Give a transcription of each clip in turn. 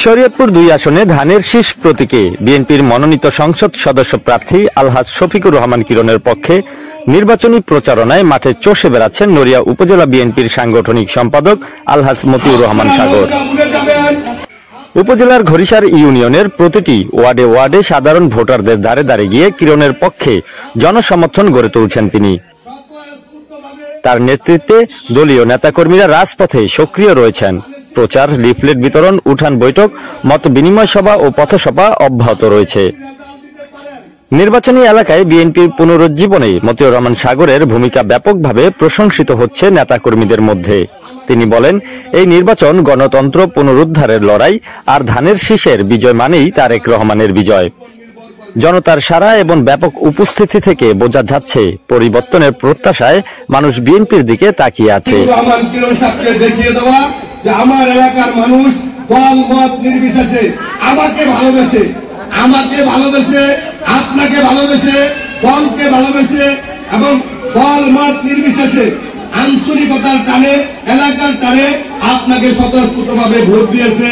শরীয়তপুর 2 আসনে ধানের শীষ প্রতীকে বিএনপির মনোনীত সংসদ সদস্য প্রার্থী আলহাজ শফিকুর রহমান কিরণের পক্ষে নির্বাচনী প্রচারণায় মাঠে চষে বেড়াচ্ছেন নড়িয়া উপজেলা বিএনপির সাংগঠনিক সম্পাদক আলহাজ মতিউর রহমান সাগর। উপজেলার ঘড়িসার ইউনিয়নের প্রতিটি ওয়ার্ডে ওয়ার্ডে সাধারণ ভোটারদের দ্বারে দ্বারে গিয়ে কিরণের পক্ষে জনসমর্থন গড়ে তুলছেন তিনি। তার নেতৃত্বে দলীয় নেতাকর্মীরা রাজপথে সক্রিয় রয়েছেন। প্রচার, লিফলেট বিতরণ, উঠান বৈঠক, মত বিনিময় সভা ও পথসভা অব্যাহত রয়েছে। নির্বাচনী এলাকায় বিএনপির পুনরুজ্জীবনে মতিউর রহমান সাগরের ভূমিকা ব্যাপকভাবে প্রশংসিত হচ্ছে নেতাকর্মীদের মধ্যে। তিনি বলেন, এই নির্বাচন গণতন্ত্র পুনরুদ্ধারের লড়াই, আর ধানের শীষের বিজয় মানেই তারেক রহমানের বিজয়। জনতার সাড়া এবং ব্যাপক উপস্থিতি থেকে বোঝা যাচ্ছে পরিবর্তনের প্রত্যাশায় মানুষ বিএনপির দিকে তাকিয়ে আছে। আমার এলাকার মানুষ দল মত নির্বিশেষে আমাকে ভালোবেসে, আপনাকে ভালোবেসে, দলকে ভালোবেসে এবং দল মত নির্বিশেষে আঞ্চলিকতার টানে, এলাকার টানে আপনাকে স্বতঃস্ফূর্তভাবে ভোট দিয়েছে।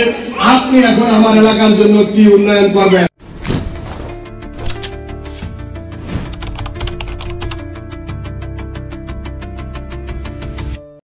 আপনি এখন আমার এলাকার জন্য কি উন্নয়ন করবেন?